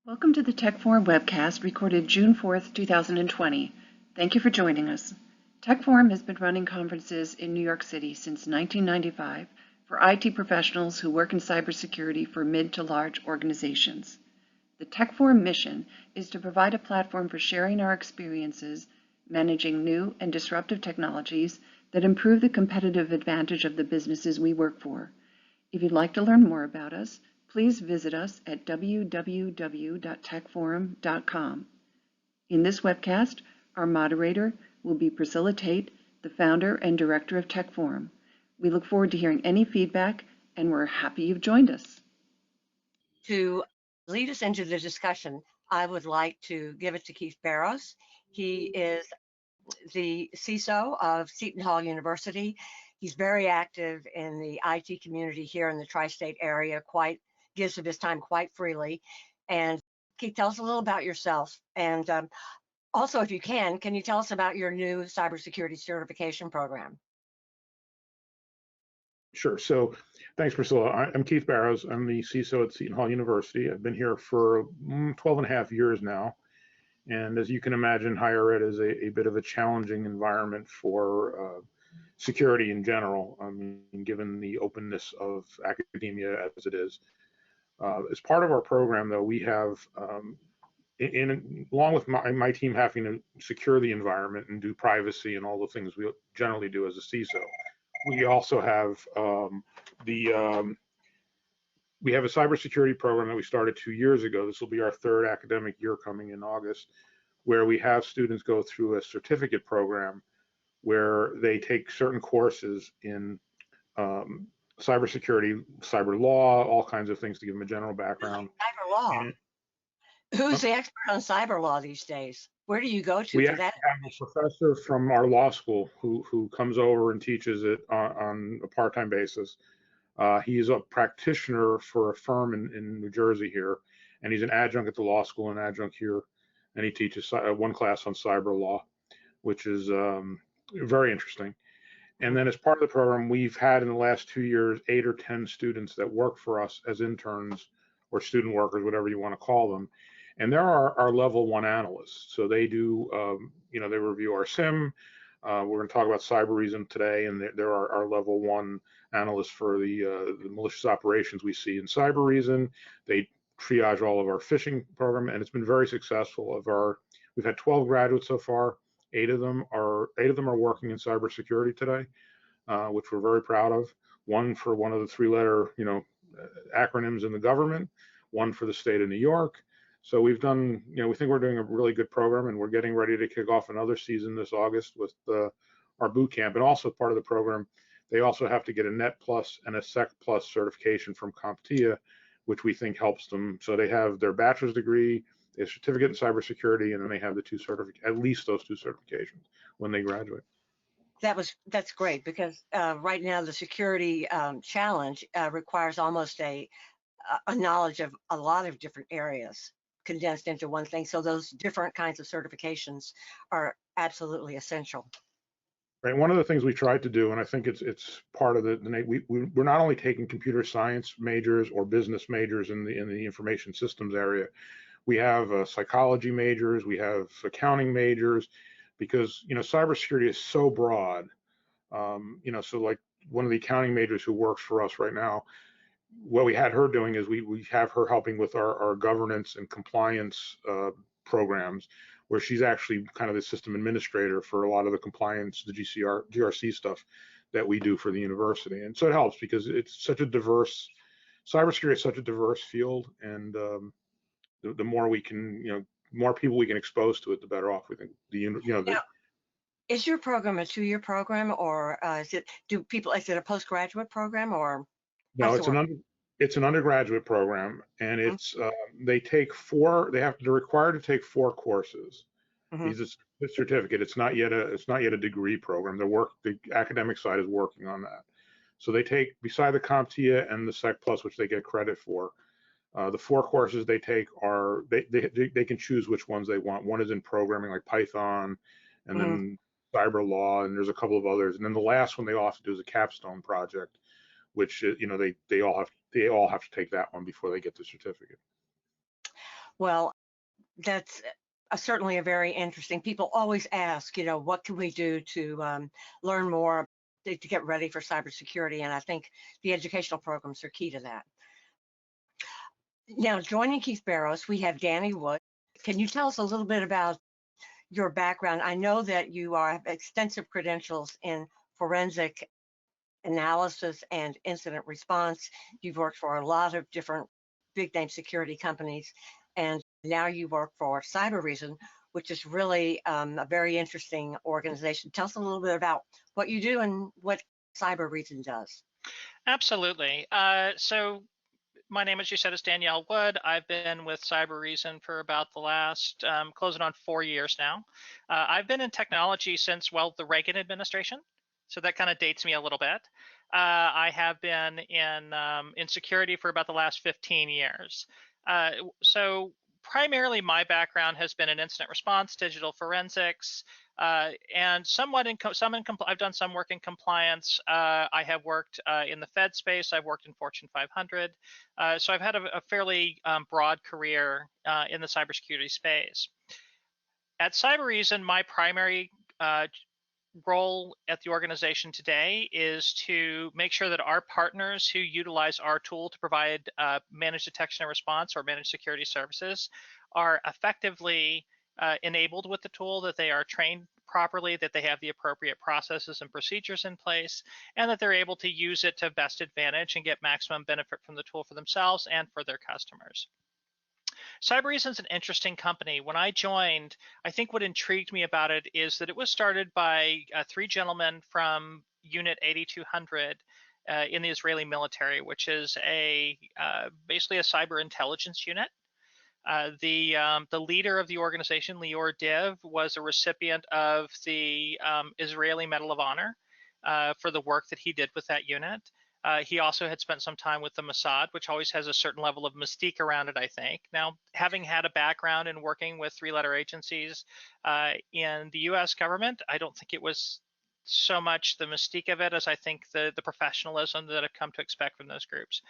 Welcome to the TechForum webcast recorded June 4th, 2020. Thank you for joining us. TechForum has been running conferences in New York City since 1995 for IT professionals who work in cybersecurity for mid to large organizations. The TechForum mission is to provide a platform for sharing our experiences managing new and disruptive technologies that improve the competitive advantage of the businesses we work for. If you'd like to learn more about us, please visit us at www.techforum.com. In this webcast, our moderator will be Priscilla Tate, the founder and director of TechForum. We look forward to hearing any feedback, and we're happy you've joined us. To lead us into the discussion, I would like to give it to Keith Barros. He is the CISO of Seton Hall University. He's very active in the IT community here in the tri-state area, gives of his time quite freely. And Keith, tell us a little about yourself. And also, if you can you tell us about your new cybersecurity certification program? Sure. So thanks, Priscilla. I'm Keith Barros. I'm the CISO at Seton Hall University. I've been here for 12 and a half years now. And as you can imagine, higher ed is a bit of a challenging environment for security in general, given the openness of academia as it is. As part of our program, though, we have, along with my team having to secure the environment and do privacy and all the things we generally do as a CISO, we also have we have a cybersecurity program that we started 2 years ago. This will be our third academic year coming in August, where we have students go through a certificate program where they take certain courses in cybersecurity, cyber law, all kinds of things to give them a general background. Cyber law. Who's the expert on cyber law these days? Where do you go to for that? We have a professor from our law school who comes over and teaches it on a part-time basis. He's a practitioner for a firm in New Jersey here, and he's an adjunct at the law school and adjunct here, and he teaches one class on cyber law, which is very interesting. And then as part of the program, we've had in the last 2 years 8 or 10 students that work for us as interns or student workers, whatever you want to call them. And they're our level 1 analysts. So they do, they review our SIM. We're going to talk about CyberReason today, and they're our level 1 analysts for the malicious operations we see in CyberReason. They triage all of our phishing program, and it's been very successful. We've had 12 graduates so far. 8 of them are working in cybersecurity today, which we're very proud of. One for one of the 3-letter, acronyms in the government. One for the state of New York. So we've done, we think we're doing a really good program, and we're getting ready to kick off another season this August with our boot camp. And also part of the program, they also have to get a Net Plus and a Sec Plus certification from CompTIA, which we think helps them. So they have their bachelor's degree, a certificate in cybersecurity, and then they have the at least those 2 certifications when they graduate. That's great, because right now the security challenge requires almost a knowledge of a lot of different areas condensed into one thing. So those different kinds of certifications are absolutely essential. Right. One of the things we tried to do, and I think it's part of we're not only taking computer science majors or business majors in the information systems area. We have psychology majors, we have accounting majors, because cybersecurity is so broad. So like one of the accounting majors who works for us right now, what we had her doing is we have her helping with our governance and compliance programs, where she's actually kind of the system administrator for a lot of the compliance, the GRC stuff that we do for the university. And so it helps because it's such a diverse, cybersecurity is such a diverse field, and the more we can, more people we can expose to it, the better off we think. Is your program a 2-year program, or is it a postgraduate program, or? No, it's an undergraduate program, and it's they're required to take 4 courses. These are a certificate. It's not yet a degree program. The academic side is working on that. So they take, beside the CompTIA and the Sec Plus, which they get credit for, the 4 courses they take are they can choose which ones they want. One is in programming, like Python, and then cyber law, and there's a couple of others. And then the last one they all have to do is a capstone project, which they all have to take that one before they get the certificate. Well, that's certainly a very interesting. People always ask, what can we do to learn more to get ready for cybersecurity? And I think the educational programs are key to that. Now, joining Keith Barros, we have Danielle Wood. Can you tell us a little bit about your background? I know that you have extensive credentials in forensic analysis and incident response. You've worked for a lot of different big name security companies, and now you work for CyberReason, which is really a very interesting organization. Tell us a little bit about what you do and what CyberReason does. Absolutely. So my name, as you said, is Danielle Wood. I've been with CyberReason for about the last closing on 4 years now. I've been in technology since, well, the Reagan administration. So that kind of dates me a little bit. I have been in security for about the last 15 years. So primarily my background has been in incident response, digital forensics, and somewhat I've done some work in compliance. I have worked in the Fed space. I've worked in Fortune 500. So I've had a fairly broad career in the cybersecurity space. At CyberReason, my primary role at the organization today is to make sure that our partners who utilize our tool to provide managed detection and response or managed security services are effectively enabled with the tool, that they are trained properly, that they have the appropriate processes and procedures in place, and that they're able to use it to best advantage and get maximum benefit from the tool for themselves and for their customers. CyberReason is an interesting company. When I joined, I think what intrigued me about it is that it was started by 3 gentlemen from Unit 8200 in the Israeli military, which is basically a cyber intelligence unit. The leader of the organization, Lior Div, was a recipient of the Israeli Medal of Honor for the work that he did with that unit. He also had spent some time with the Mossad, which always has a certain level of mystique around it, I think. Now, having had a background in working with 3-letter agencies in the US government, I don't think it was so much the mystique of it as I think the professionalism that I've come to expect from those groups.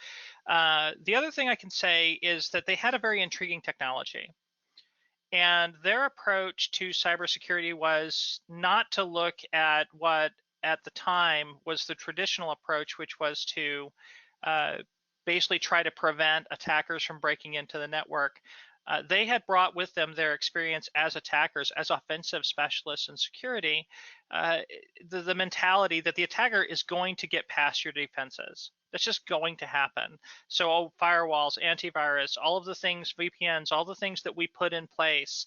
The other thing I can say is that they had a very intriguing technology. And their approach to cybersecurity was not to look at what at the time was the traditional approach, which was to basically try to prevent attackers from breaking into the network. They had brought with them their experience as attackers, as offensive specialists in security, the mentality that the attacker is going to get past your defenses. That's just going to happen. So firewalls, antivirus, all of the things, VPNs, all the things that we put in place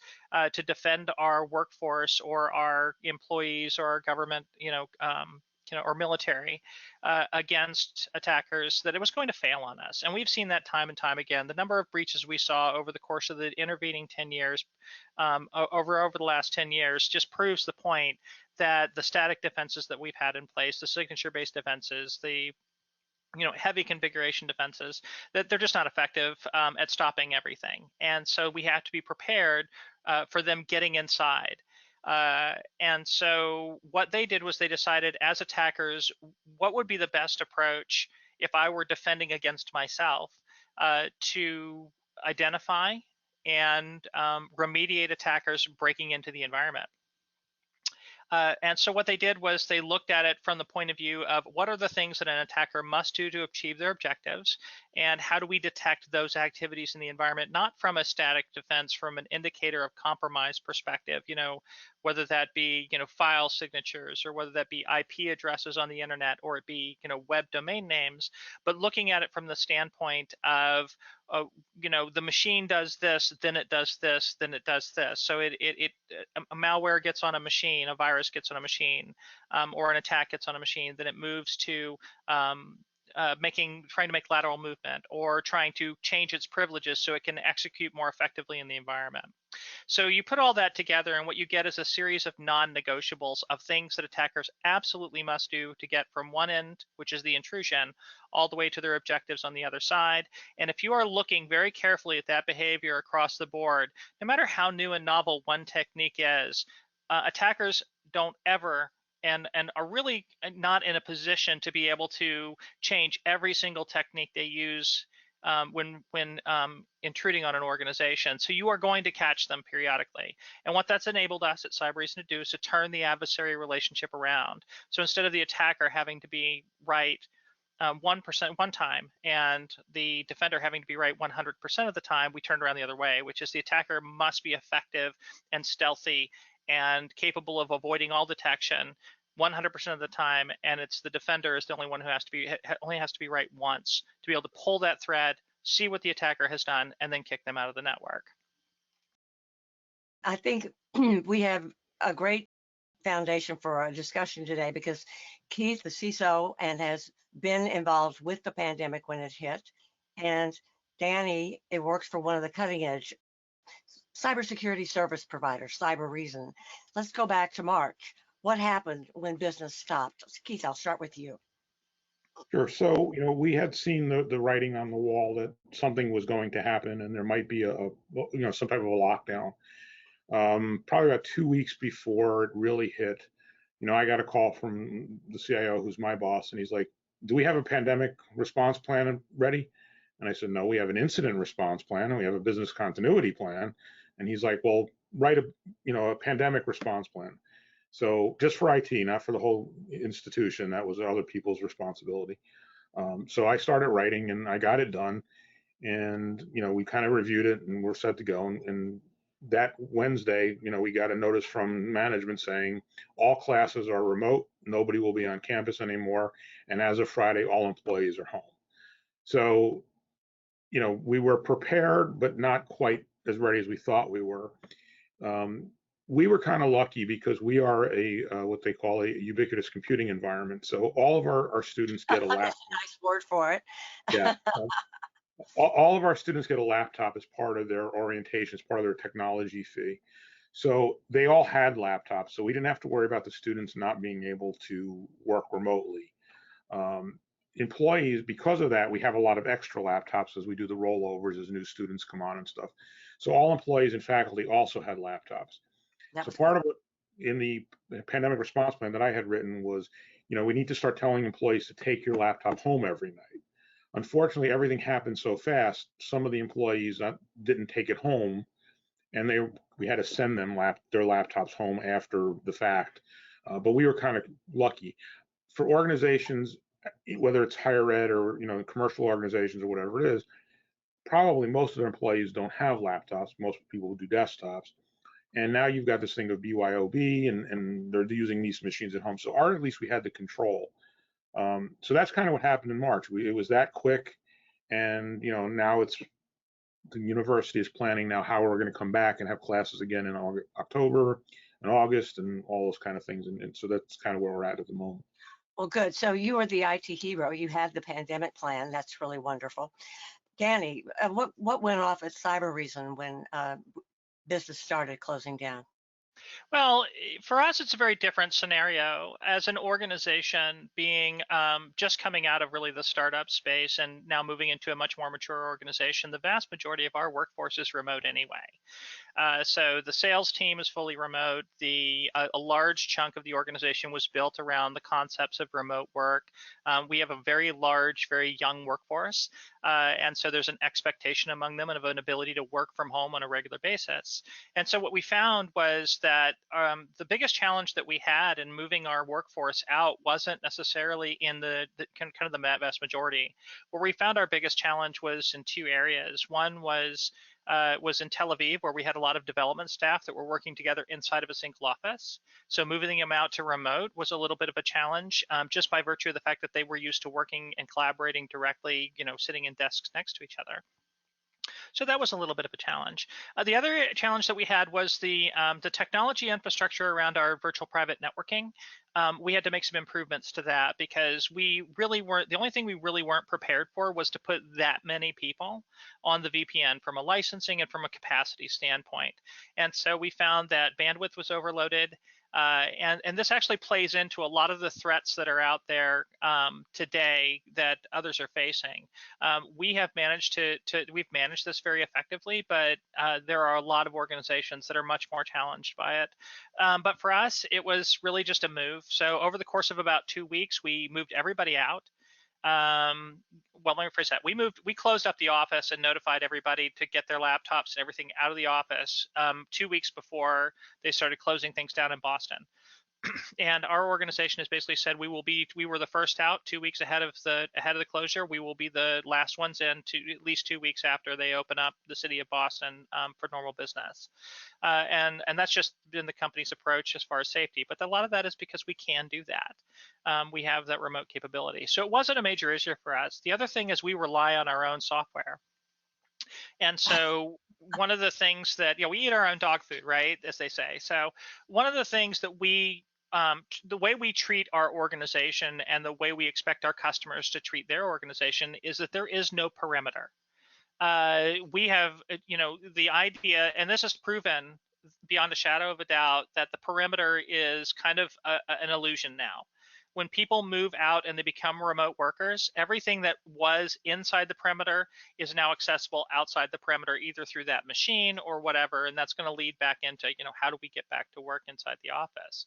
to defend our workforce or our employees or our government, or military against attackers, that it was going to fail on us. And we've seen that time and time again. The number of breaches we saw over the course of the intervening 10 years, over the last 10 years, just proves the point that the static defenses that we've had in place, the signature-based defenses, the heavy configuration defenses, that they're just not effective at stopping everything. And so we have to be prepared for them getting inside. And so what they did was they decided, as attackers, what would be the best approach if I were defending against myself, to identify and remediate attackers breaking into the environment. And so what they did was they looked at it from the point of view of what are the things that an attacker must do to achieve their objectives, and how do we detect those activities in the environment, not from a static defense, from an indicator of compromise perspective, whether that be, file signatures, or whether that be IP addresses on the internet, or it be, web domain names, but looking at it from the standpoint of, the machine does this, then it does this, then it does this. So a malware gets on a machine, a virus gets on a machine, or an attack gets on a machine, then it moves to trying to make lateral movement, or trying to change its privileges so it can execute more effectively in the environment. So you put all that together, and what you get is a series of non-negotiables of things that attackers absolutely must do to get from one end, which is the intrusion, all the way to their objectives on the other side. And if you are looking very carefully at that behavior across the board, no matter how new and novel one technique is, attackers don't ever and are really not in a position to be able to change every single technique they use when intruding on an organization. So you are going to catch them periodically. And what that's enabled us at CyberReason to do is to turn the adversary relationship around. So instead of the attacker having to be right 1% one time and the defender having to be right 100% of the time, we turned around the other way, which is the attacker must be effective and stealthy and capable of avoiding all detection 100% of the time, and it's the defender is the only one who only has to be right once to be able to pull that thread, see what the attacker has done, and then kick them out of the network. I think we have a great foundation for our discussion today because Keith, the CISO, and has been involved with the pandemic when it hit, and Danny, it works for one of the cutting edge cybersecurity service providers, CyberReason. Let's go back to March. What happened when business stopped? Keith, I'll start with you. Sure. So, we had seen the writing on the wall that something was going to happen and there might be some type of a lockdown. Probably about 2 weeks before it really hit, I got a call from the CIO, who's my boss, and he's like, "Do we have a pandemic response plan ready?" And I said, "No, we have an incident response plan and we have a business continuity plan." And he's like, "Well, write a pandemic response plan." So just for IT, not for the whole institution, that was other people's responsibility. So I started writing and I got it done, and we kind of reviewed it and we're set to go. And that Wednesday, we got a notice from management saying all classes are remote, nobody will be on campus anymore, and as of Friday, all employees are home. So, we were prepared, but not quite as ready as we thought we were. We were kind of lucky because we are what they call a ubiquitous computing environment. So all of our students get a laptop. That's a nice word for it. Yeah. All of our students get a laptop as part of their orientation, as part of their technology fee. So they all had laptops. So we didn't have to worry about the students not being able to work remotely. Employees, because of that, we have a lot of extra laptops as we do the rollovers as new students come on and stuff. So all employees and faculty also had laptops. So part of it in the pandemic response plan that I had written was, we need to start telling employees to take your laptop home every night. Unfortunately, everything happened so fast, some of the employees didn't take it home, and we had to send them their laptops home after the fact. But we were kind of lucky. For organizations, whether it's higher ed or commercial organizations or whatever it is, probably most of their employees don't have laptops. Most people do desktops. And now you've got this thing of BYOB, and they're using these machines at home. So at least we had the control. So that's kind of what happened in March. It was that quick, and now the university is planning now how we're going to come back and have classes again in October and August and all those kind of things. And so that's kind of where we're at the moment. Well, good. So you are the IT hero. You had the pandemic plan. That's really wonderful. Danny, what went off at CyberReason when business started closing down? Well, for us, it's a very different scenario. As an organization, being just coming out of really the startup space and now moving into a much more mature organization, the vast majority of our workforce is remote anyway. So the sales team is fully remote. A large chunk of the organization was built around the concepts of remote work. We have a very large, very young workforce, and so there's an expectation among them of an ability to work from home on a regular basis. And so what we found was that the biggest challenge that we had in moving our workforce out wasn't necessarily in the vast majority. Where we found our biggest challenge was in two areas. One was in Tel Aviv, where we had a lot of development staff that were working together inside of a single office. So moving them out to remote was a little bit of a challenge, just by virtue of the fact that they were used to working and collaborating directly, sitting in desks next to each other. So that was a little bit of a challenge. The other challenge that we had was the technology infrastructure around our virtual private networking. We had to make some improvements to that because we really weren't, the only thing we really weren't prepared for was to put that many people on the VPN from a licensing and from a capacity standpoint. And so we found that bandwidth was overloaded. And this actually plays into a lot of the threats that are out there today that others are facing. We've managed this very effectively, but there are a lot of organizations that are much more challenged by it. But for us, it was really just a move. So over the course of about 2 weeks, we moved everybody out. well, let me phrase that. We closed up the office and notified everybody to get their laptops and everything out of the office 2 weeks before they started closing things down in Boston. And our organization has basically said we were the first out 2 weeks ahead of the closure. We will be the last ones in at least 2 weeks after they open up the city of Boston for normal business. And that's just been the company's approach as far as safety. But a lot of that is because we can do that. We have that remote capability. So it wasn't a major issue for us. The other thing is we rely on our own software. And so one of the things that, we eat our own dog food, right, as they say. So one of the things that the way we treat our organization and the way we expect our customers to treat their organization is that there is no perimeter. We have, the idea, and this is proven beyond a shadow of a doubt, that the perimeter is kind of an illusion now. When people move out and they become remote workers, everything that was inside the perimeter is now accessible outside the perimeter, either through that machine or whatever. And that's going to lead back into, how do we get back to work inside the office?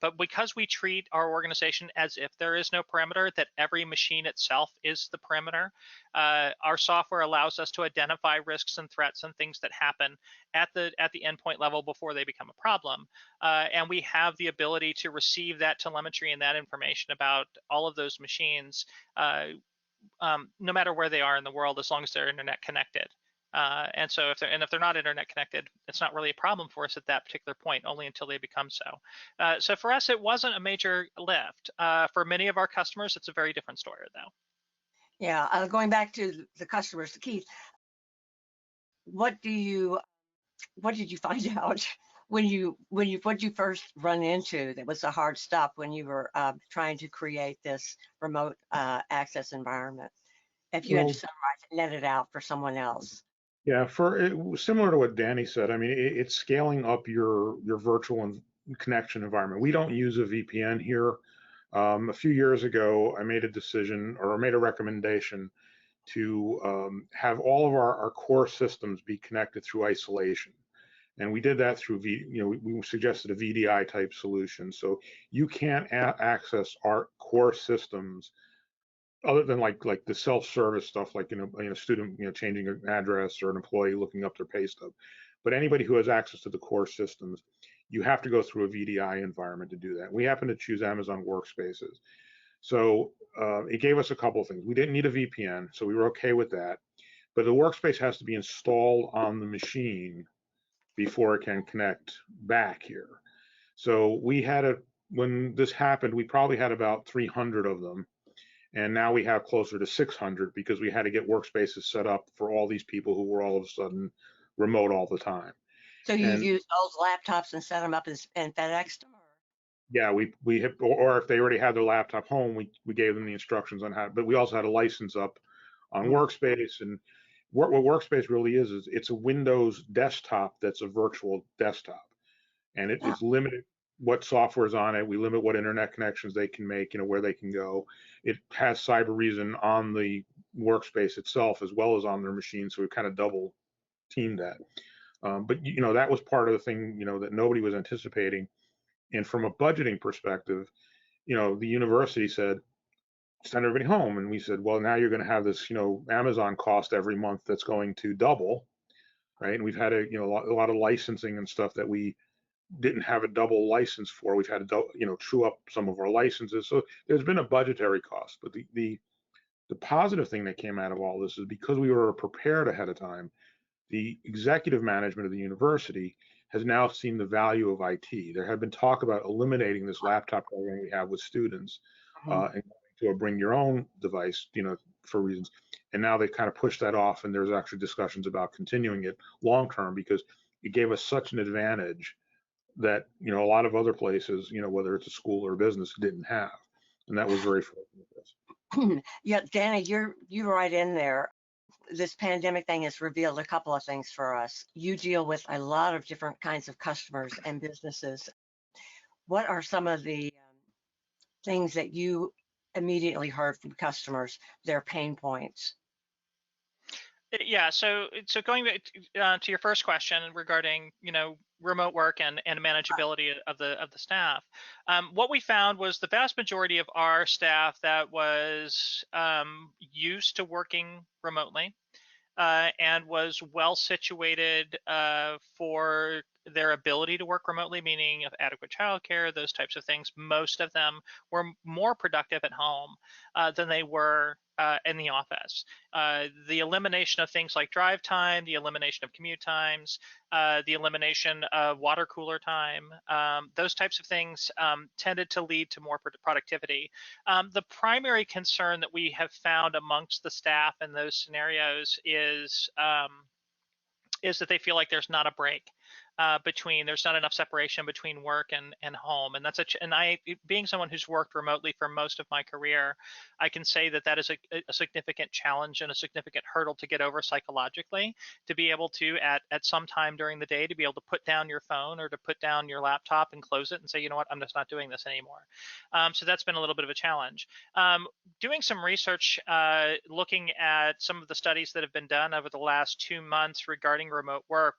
But because we treat our organization as if there is no perimeter, that every machine itself is the perimeter, our software allows us to identify risks and threats and things that happen at the endpoint level before they become a problem. And we have the ability to receive that telemetry and that information about all of those machines, no matter where they are in the world, as long as they're internet connected. And so if they're not internet connected, it's not really a problem for us at that particular point, only until they become so. So for us, it wasn't a major lift. For many of our customers, it's a very different story, though. Yeah, going back to the customers, Keith, what did you find out when you first run into that was a hard stop when you were trying to create this remote access environment? If you had to summarize it, net it out for someone else. Yeah, similar to what Danny said, I mean, it's scaling up your virtual connection environment. We don't use a VPN here. A few years ago, I made a recommendation to have all of our core systems be connected through isolation. And we did that through, we suggested a VDI type solution. So you can't access our core systems other than like the self-service stuff, like a student changing an address or an employee looking up their pay stub. But anybody who has access to the core systems, you have to go through a VDI environment to do that. We happen to choose Amazon Workspaces. So it gave us a couple of things. We didn't need a VPN, so we were okay with that. But the workspace has to be installed on the machine before it can connect back here. So when this happened, we probably had about 300 of them. And now we have closer to 600 because we had to get workspaces set up for all these people who were all of a sudden remote all the time. So you used those laptops and set them up and FedExed them? Yeah, or if they already had their laptop home, we gave them the instructions on how. But we also had a license up on Workspace, and what Workspace really is it's a Windows desktop that's a virtual desktop, and it is limited what software is on it. We limit what internet connections they can make, where they can go. It has CyberReason on the workspace itself as well as on their machine, so we kind of double teamed that. But that was part of the thing that nobody was anticipating. And from a budgeting perspective, the university said, send everybody home. And we said, well, now you're going to have this, Amazon cost every month that's going to double, right? And we've had a lot of licensing and stuff that we didn't have a double license for. We've had to, true up some of our licenses. So there's been a budgetary cost. But the positive thing that came out of all this is because we were prepared ahead of time, the executive management of the university has now seen the value of IT. There had been talk about eliminating this laptop program we have with students and to a bring your own device, for reasons. And now they've kind of pushed that off, and there's actually discussions about continuing it long term because it gave us such an advantage that a lot of other places, whether it's a school or a business, didn't have, and that was very fortunate. Yeah, Danny, you're right in there. This pandemic thing has revealed a couple of things for us. You deal with a lot of different kinds of customers and businesses. What are some of the things that you immediately heard from customers, their pain points? Yeah, so going back to your first question regarding remote work and manageability of the staff, what we found was the vast majority of our staff that was used to working remotely and was well situated for their ability to work remotely, meaning of adequate childcare, those types of things. Most of them were more productive at home than they were in the office. The elimination of things like drive time, the elimination of commute times, the elimination of water cooler time, those types of things tended to lead to more productivity. The primary concern that we have found amongst the staff in those scenarios is that they feel like there's not a break there's not enough separation between work and home, and I, being someone who's worked remotely for most of my career, I can say that is a significant challenge and a significant hurdle to get over psychologically, to be able to at some time during the day to be able to put down your phone or to put down your laptop and close it and say, you know what, I'm just not doing this anymore. So that's been a little bit of a challenge. Doing some research, looking at some of the studies that have been done over the last 2 months regarding remote work,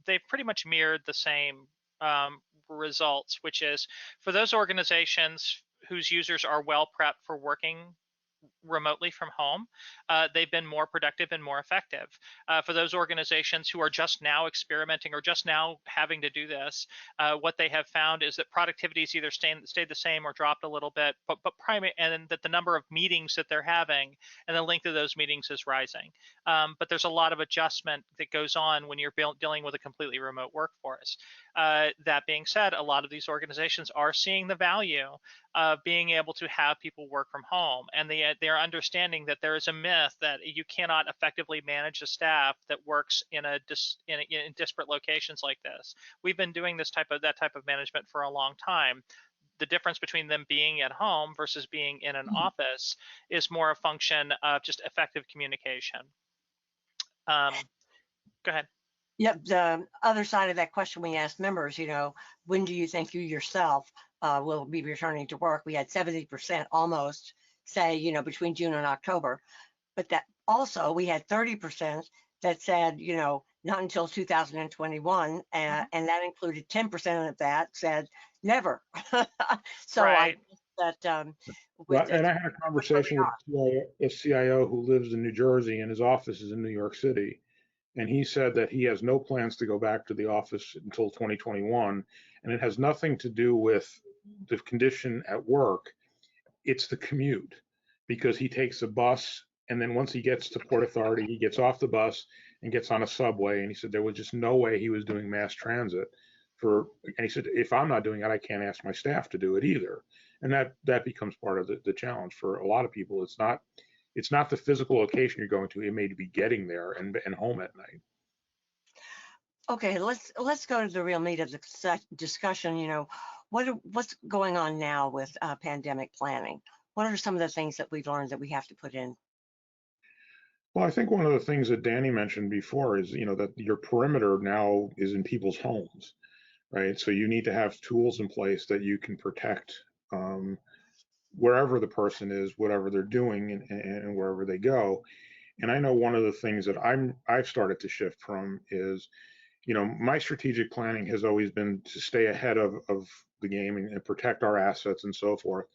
they've pretty much mirrored the same results, which is for those organizations whose users are well prepped for working remotely from home, they've been more productive and more effective. For those organizations who are just now experimenting or just now having to do this, what they have found is that productivity has either stayed the same or dropped a little bit, and that the number of meetings that they're having and the length of those meetings is rising. But there's a lot of adjustment that goes on when you're dealing with a completely remote workforce. That being said, a lot of these organizations are seeing the value of being able to have people work from home, and they're understanding that there is a myth that you cannot effectively manage a staff that works in disparate locations like this. We've been doing that type of management for a long time. The difference between them being at home versus being in an office is more a function of just effective communication. Go ahead. Yep. The other side of that question we asked members, when do you think you yourself will be returning to work? We had 70% almost say, between June and October. But that also we had 30% that said, not until 2021. And that included 10% of that said never. So right. I and I had a conversation with a CIO who lives in New Jersey and his office is in New York City. And he said that he has no plans to go back to the office until 2021. And it has nothing to do with the condition at work. It's the commute, because he takes a bus, and then once he gets to Port Authority, he gets off the bus and gets on a subway. And he said there was just no way he was doing mass transit and he said, if I'm not doing it, I can't ask my staff to do it either. And that becomes part of the challenge for a lot of people. It's not the physical location you're going to. It may be getting there and home at night. Okay, let's go to the real meat of the discussion. What's going on now with pandemic planning? What are some of the things that we've learned that we have to put in? Well, I think one of the things that Danny mentioned before is, that your perimeter now is in people's homes, right? So you need to have tools in place that you can protect wherever the person is, whatever they're doing, and wherever they go. And I know one of the things that I've started to shift from is, my strategic planning has always been to stay ahead of the game and protect our assets and so forth.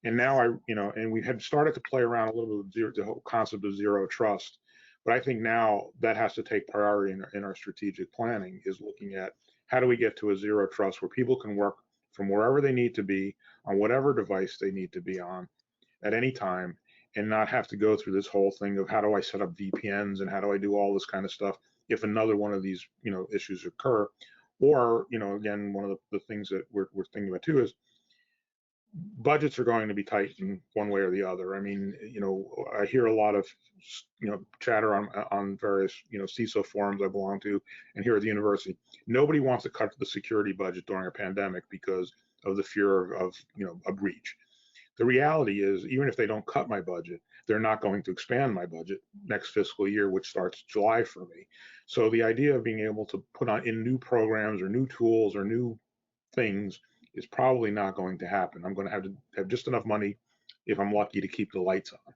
And now and we had started to play around a little bit with the whole concept of zero trust. But I think now that has to take priority in our strategic planning, is looking at how do we get to a zero trust where people can work from wherever they need to be on whatever device they need to be on at any time, and not have to go through this whole thing of how do I set up VPNs and how do I do all this kind of stuff if another one of these issues occur. Or again, one of the things that we're thinking about too is budgets are going to be tight in one way or the other. I mean, I hear a lot of chatter on various CISO forums I belong to, and here at the university, nobody wants to cut the security budget during a pandemic because of the fear of a breach. The reality is, even if they don't cut my budget, they're not going to expand my budget next fiscal year, which starts July for me. So the idea of being able to put in new programs or new tools or new things is probably not going to happen. I'm going to have just enough money, if I'm lucky, to keep the lights on.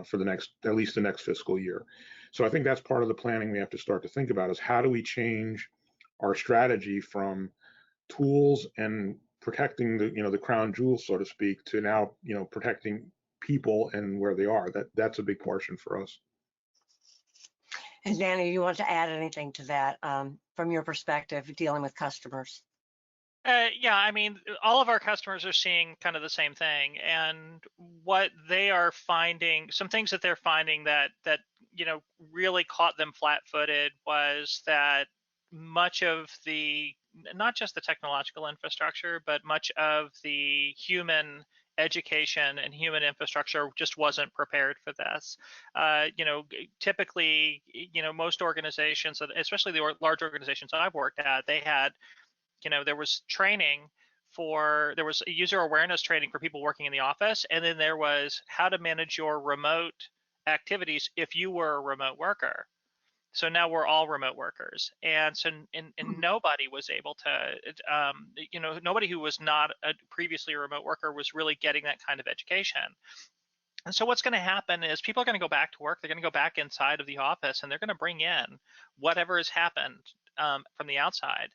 for at least the next fiscal year. So I think that's part of the planning we have to start to think about is how do we change our strategy from tools and protecting the crown jewels, so to speak, to now protecting people and where they are. That's a big portion for us. And Danny, you want to add anything to that from your perspective dealing with customers? Yeah, I mean, all of our customers are seeing kind of the same thing, and what they are finding, some things that they're finding that really caught them flat-footed was that much of the, not just the technological infrastructure, but much of the human education and human infrastructure just wasn't prepared for this. Typically, most organizations, especially the large organizations I've worked at, they had there was there was user awareness training for people working in the office, and then there was how to manage your remote activities if you were a remote worker. So now we're all remote workers, and so and nobody was able to, nobody who was not previously a remote worker was really getting that kind of education. And so what's going to happen is people are going to go back to work. They're going to go back inside of the office, and they're going to bring in whatever has happened from the outside.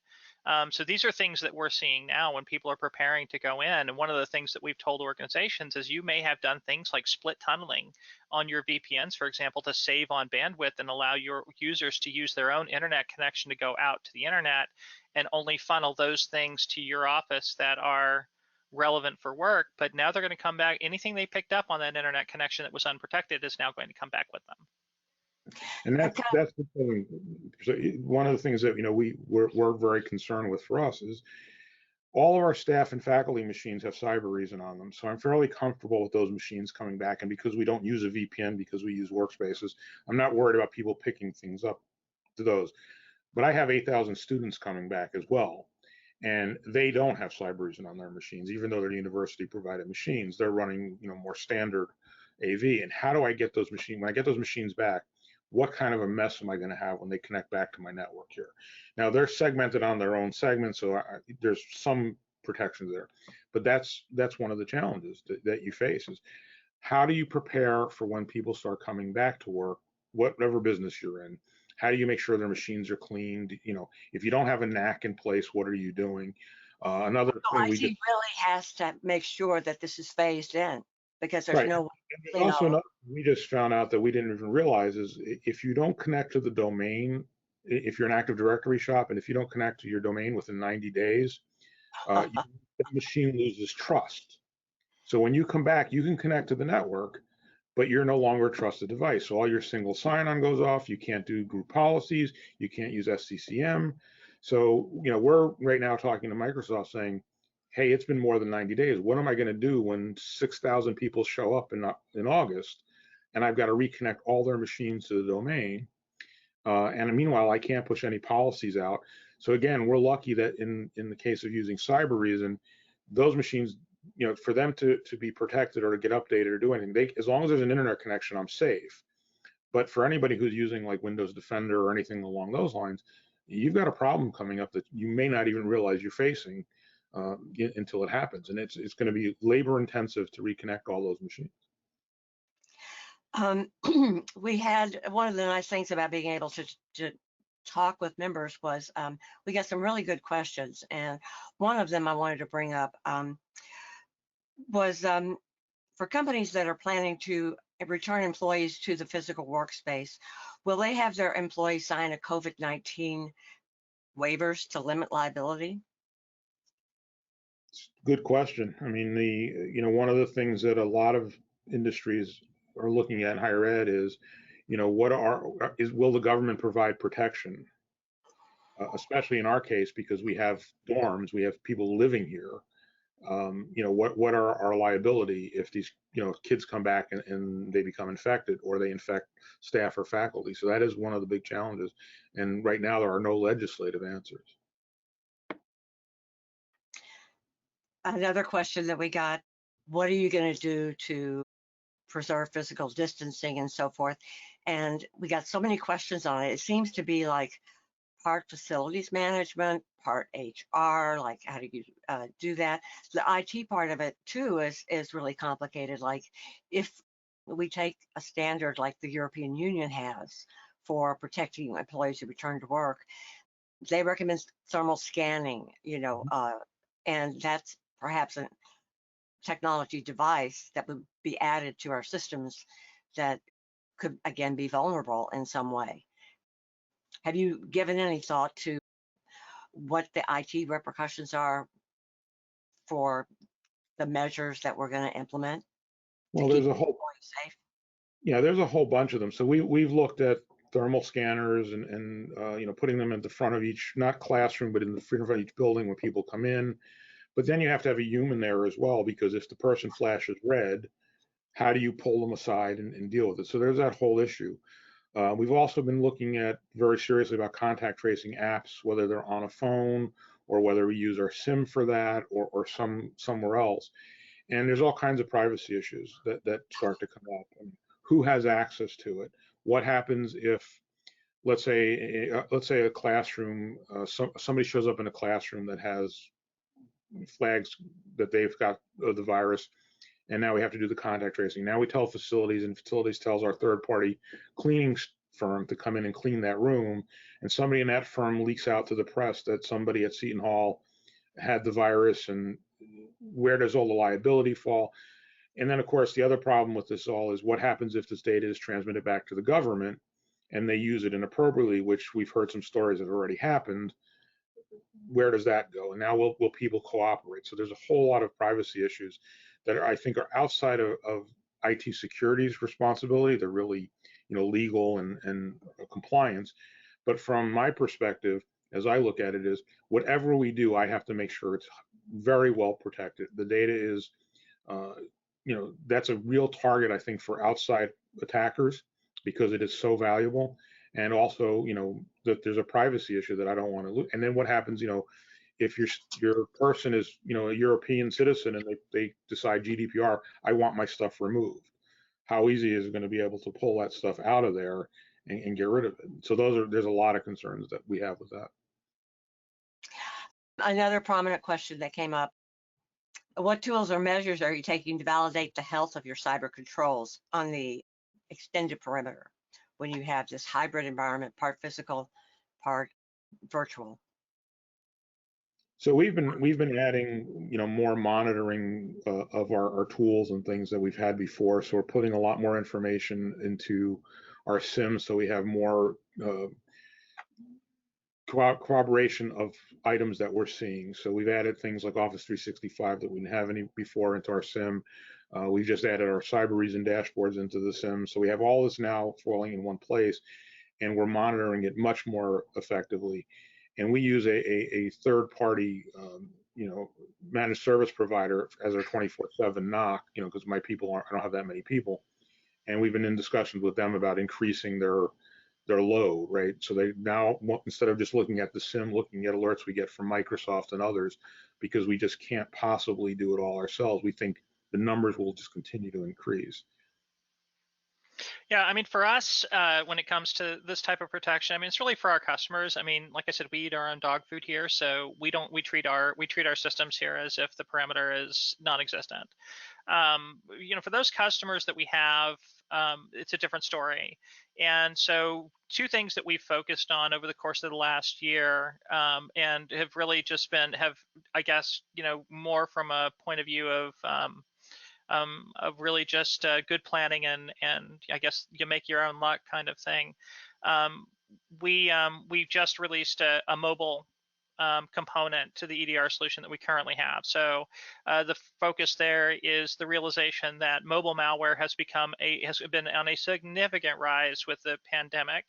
So these are things that we're seeing now when people are preparing to go in. And one of the things that we've told organizations is you may have done things like split tunneling on your VPNs, for example, to save on bandwidth and allow your users to use their own internet connection to go out to the internet and only funnel those things to your office that are relevant for work. But now they're going to come back. Anything they picked up on that internet connection that was unprotected is now going to come back with them. And that's the thing. So one of the things that we're very concerned with for us is all of our staff and faculty machines have CyberReason on them. So I'm fairly comfortable with those machines coming back. And because we don't use a VPN, because we use workspaces, I'm not worried about people picking things up to those. But I have 8,000 students coming back as well. And they don't have CyberReason on their machines, even though they're university provided machines. They're running more standard AV. And how do I get those machines, when I get those machines back, what kind of a mess am I going to have when they connect back to my network here? Now they're segmented on their own segment, so there's some protections there. But that's one of the challenges that you face is how do you prepare for when people start coming back to work, whatever business you're in? How do you make sure their machines are cleaned? If you don't have a NAC in place, what are you doing? Another thing IT really has to make sure that this is phased in because there's right. no. Also, we just found out that we didn't even realize is if you don't connect to the domain, if you're an Active Directory shop, and if you don't connect to your domain within 90 days, the machine loses trust. So when you come back, you can connect to the network, but you're no longer a trusted device. So all your single sign-on goes off. You can't do group policies. You can't use SCCM. So we're right now talking to Microsoft saying, hey, it's been more than 90 days. What am I going to do when 6,000 people show up in August, and I've got to reconnect all their machines to the domain? And meanwhile, I can't push any policies out. So again, we're lucky that in the case of using CyberReason, those machines, for them to be protected or to get updated or do anything, as long as there's an internet connection, I'm safe. But for anybody who's using like Windows Defender or anything along those lines, you've got a problem coming up that you may not even realize you're facing until it happens. And it's going to be labor intensive to reconnect all those machines. We had one of the nice things about being able to talk with members was we got some really good questions. And one of them I wanted to bring up was for companies that are planning to return employees to the physical workspace, will they have their employees sign a COVID-19 waivers to limit liability? Good question. I mean, one of the things that a lot of industries are looking at in higher ed is, will the government provide protection? Especially in our case, because we have dorms, we have people living here. What are our liability if these kids come back and they become infected or they infect staff or faculty? So that is one of the big challenges. And right now there are no legislative answers. Another question that we got, what are you going to do to preserve physical distancing and so forth? And we got so many questions on it. It seems to be like part facilities management, part HR, like how do you do that? The IT part of it too is really complicated. Like if we take a standard like the European Union has for protecting employees who return to work, they recommend thermal scanning, and that's perhaps a technology device that would be added to our systems that could, again, be vulnerable in some way. Have you given any thought to what the IT repercussions are for the measures that we're going to implement? Well, there's a whole safe? Yeah, there's a whole bunch of them. So we've looked at thermal scanners and putting them at the front of each, not classroom, but in the front of each building when people come in. But then you have to have a human there as well, because if the person flashes red, how do you pull them aside and deal with it? So there's that whole issue. We've also been looking at very seriously about contact tracing apps, whether they're on a phone or whether we use our SIM for that or somewhere else. And there's all kinds of privacy issues that start to come up. I mean, who has access to it? What happens if, let's say a classroom, somebody shows up in a classroom that has flags that they've got the virus, and now we have to do the contact tracing. Now we tell facilities, and facilities tells our third-party cleaning firm to come in and clean that room, and somebody in that firm leaks out to the press that somebody at Seton Hall had the virus, and where does all the liability fall? And then, of course, the other problem with this all is what happens if this data is transmitted back to the government and they use it inappropriately, which we've heard some stories that have already happened. Where does that go? And now will people cooperate? So there's a whole lot of privacy issues that I think are outside of IT security's responsibility. They're really, legal and compliance. But from my perspective, as I look at it, is whatever we do, I have to make sure it's very well protected. The data is, that's a real target, I think, for outside attackers because it is so valuable. And also, that there's a privacy issue that I don't want to lose. And then what happens, if your person is, a European citizen and they decide GDPR, I want my stuff removed. How easy is it going to be able to pull that stuff out of there and get rid of it? So there's a lot of concerns that we have with that. Another prominent question that came up: what tools or measures are you taking to validate the health of your cyber controls on the extended perimeter when you have this hybrid environment, part physical, part virtual? So we've been adding, more monitoring of our tools and things that we've had before. So we're putting a lot more information into our SIMs, so we have more corroboration of items that we're seeing. So we've added things like Office 365 that we didn't have any before into our SIM. We've just added our CyberReason dashboards into the SIM. So we have all this now falling in one place, and we're monitoring it much more effectively. And we use a third-party, managed service provider as our 24/7 NOC, because my people I don't have that many people, and we've been in discussions with them about increasing their load, right? So they now, instead of just looking at the SIM, looking at alerts we get from Microsoft and others, because we just can't possibly do it all ourselves. We think the numbers will just continue to increase. Yeah, I mean, for us, when it comes to this type of protection, I mean, it's really for our customers. I mean, like I said, we eat our own dog food here, so we treat our systems here as if the perimeter is non-existent. For those customers that we have, it's a different story. And so two things that we've focused on over the course of the last year, and have really just been, I guess, more from a point of view of really just good planning and I guess you make your own luck kind of thing. We've just released a mobile component to the EDR solution that we currently have. So the focus there is the realization that mobile malware has been on a significant rise with the pandemic.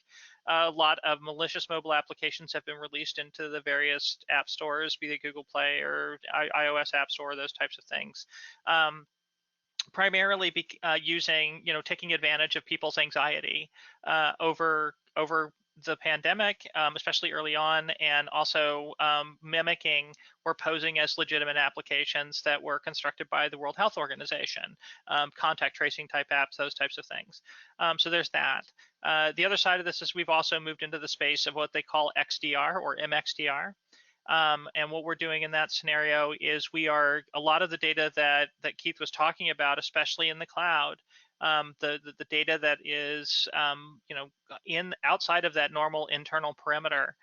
A lot of malicious mobile applications have been released into the various app stores, be they Google Play or iOS App Store, those types of things. Primarily taking advantage of people's anxiety over the pandemic, especially early on, and also mimicking or posing as legitimate applications that were constructed by the World Health Organization, contact tracing type apps, those types of things. So there's that. The other side of this is we've also moved into the space of what they call XDR or MXDR. And what we're doing in that scenario is a lot of the data that Keith was talking about, especially in the cloud, the data that is outside of that normal internal perimeter.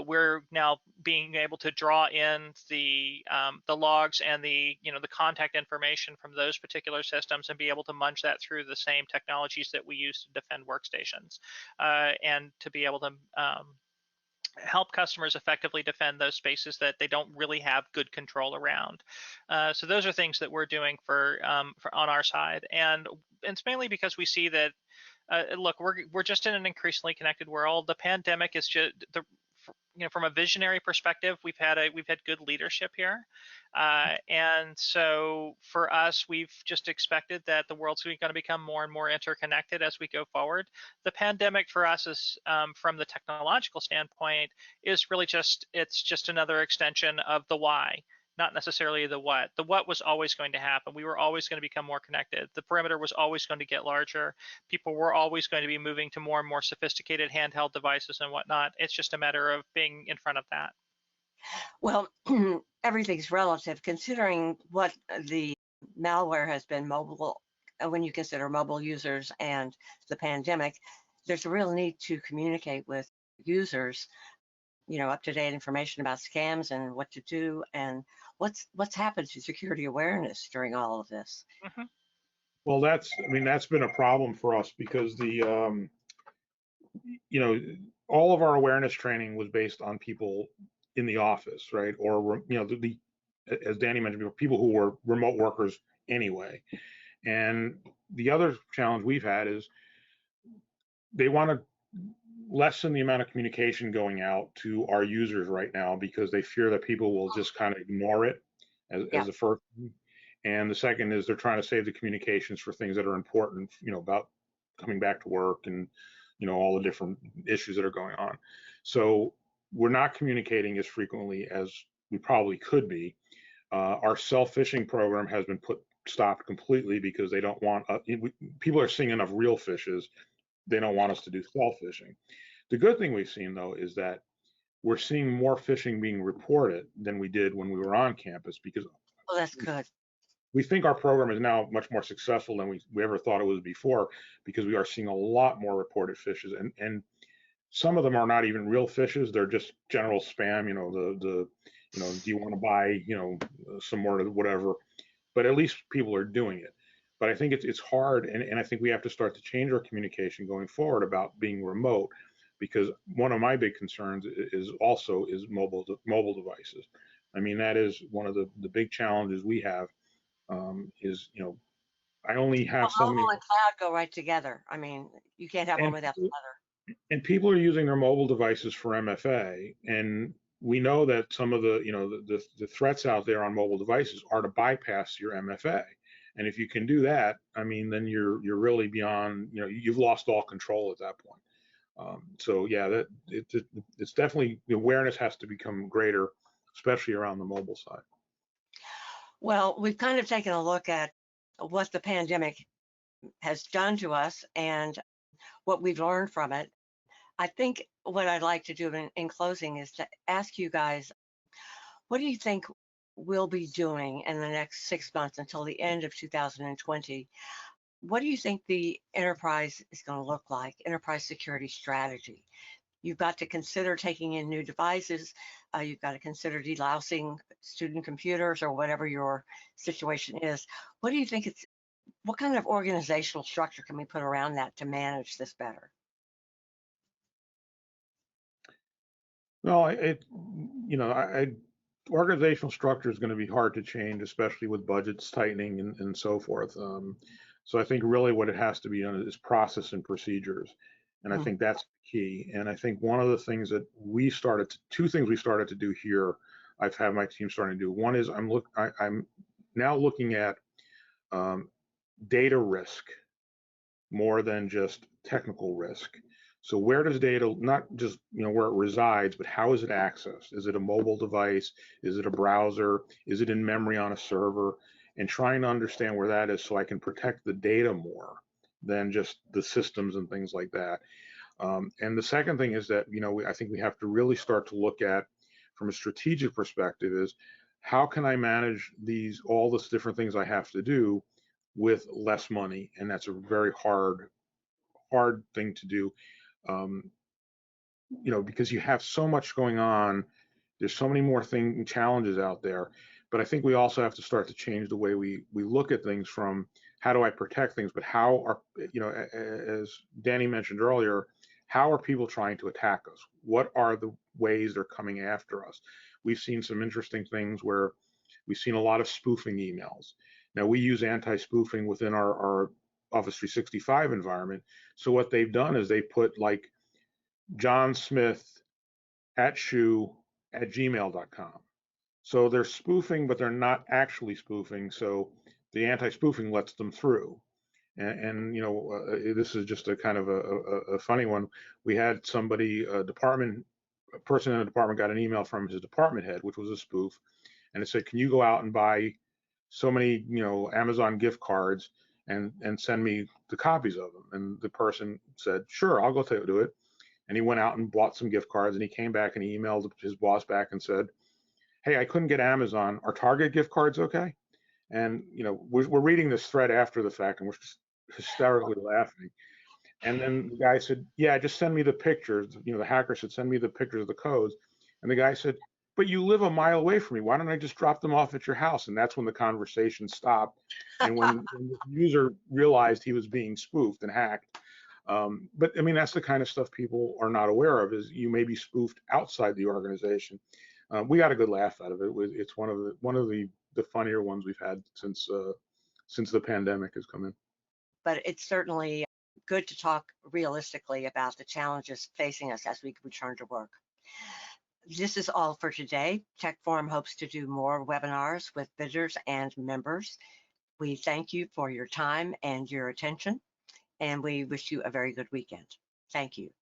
We're now being able to draw in the logs and the contact information from those particular systems and be able to munch that through the same technologies that we use to defend workstations, and to be able to help customers effectively defend those spaces that they don't really have good control around. So those are things that we're doing for on our side, and it's mainly because we see that look, we're just in an increasingly connected world. The pandemic is just from a visionary perspective, we've had good leadership here, and so for us, we've just expected that the world's going to become more and more interconnected as we go forward. The pandemic for us is, from the technological standpoint, is really just another extension of the why, not necessarily the what. The what was always going to happen. We were always going to become more connected. The perimeter was always going to get larger. People were always going to be moving to more and more sophisticated handheld devices and whatnot. It's just a matter of being in front of that. Well, everything's relative considering what the malware has been mobile. When you consider mobile users and the pandemic, there's a real need to communicate with users, up-to-date information about scams and what to do and what's happened to security awareness during all of this. Mm-hmm. Well, that's been a problem for us because all of our awareness training was based on people in the office, right? Or, as Danny mentioned, people who were remote workers anyway. And the other challenge we've had is they want to lessen the amount of communication going out to our users right now because they fear that people will just kind of ignore it as the first thing. And the second is they're trying to save the communications for things that are important, about coming back to work and, all the different issues that are going on. So we're not communicating as frequently as we probably could be. Our self-phishing program has been stopped completely because they don't want, people are seeing enough real fishes. They don't want us to do self-phishing. The good thing we've seen, though, is that we're seeing more phishing being reported than we did when we were on campus because that's good. We think our program is now much more successful than we ever thought it was before because we are seeing a lot more reported fishes, and some of them are not even real fishes. They're just general spam, do you want to buy, some more of whatever, but at least people are doing it. But I think it's hard, and I think we have to start to change our communication going forward about being remote, because one of my big concerns is mobile devices. I mean, that is one of the big challenges we have. I only have so many. Mobile and cloud go right together. I mean, you can't have one without the other. And people are using their mobile devices for MFA, and we know that some of the threats out there on mobile devices are to bypass your MFA. And if you can do that, I mean, then you're really beyond, you've lost all control at that point. So yeah, it's definitely, the awareness has to become greater, especially around the mobile side. Well, we've kind of taken a look at what the pandemic has done to us and what we've learned from it. I think what I'd like to do in closing is to ask you guys, what do you think we'll be doing in the next 6 months until the end of 2020? What do you think the enterprise is going to look like, enterprise security strategy? You've got to consider taking in new devices. You've got to consider delousing student computers or whatever your situation is. What do you think what kind of organizational structure can we put around that to manage this better? Well, organizational structure is going to be hard to change, especially with budgets tightening and so forth. So I think really what it has to be done is process and procedures. And I think that's key. And I think one of the things that two things we started to do here, I've had my team starting to do. One is I'm now looking at data risk more than just technical risk. So where does data, not just where it resides, but how is it accessed? Is it a mobile device? Is it a browser? Is it in memory on a server? And trying to understand where that is so I can protect the data more than just the systems and things like that. And the second thing is that I think we have to really start to look at, from a strategic perspective, is how can I manage all this different things I have to do with less money, and that's a very hard thing to do. Because you have so much going on, there's so many more challenges out there. But I think we also have to start to change the way we look at things from how do I protect things, but how are, as Danny mentioned earlier, how are people trying to attack us? What are the ways they're coming after us? We've seen some interesting things where we've seen a lot of spoofing emails. Now, we use anti-spoofing within our Office 365 environment. So what they've done is they put like John Smith @gmail.com. So they're spoofing, but they're not actually spoofing. So the anti-spoofing lets them through. And this is just a kind of a funny one. We had somebody, a person in the department got an email from his department head, which was a spoof, and it said, "Can you go out and buy so many, Amazon gift cards and send me the copies of them?" And the person said, "Sure, I'll go do it." And he went out and bought some gift cards, and he came back and he emailed his boss back and said, "Hey, I couldn't get Amazon. Are Target gift cards okay?" And we're reading this thread after the fact, and we're just hysterically laughing. And then the guy said, "Yeah, just send me the pictures." The hacker said, "Send me the pictures of the codes." And the guy said, "But you live a mile away from me. Why don't I just drop them off at your house?" And that's when the conversation stopped. And when the user realized he was being spoofed and hacked. But I mean, that's the kind of stuff people are not aware of, is you may be spoofed outside the organization. We got a good laugh out of it. It's one of the funnier ones we've had since the pandemic has come in. But it's certainly good to talk realistically about the challenges facing us as we return to work. This is all for today. TechForum hopes to do more webinars with visitors and members. We thank you for your time and your attention, and we wish you a very good weekend. Thank you.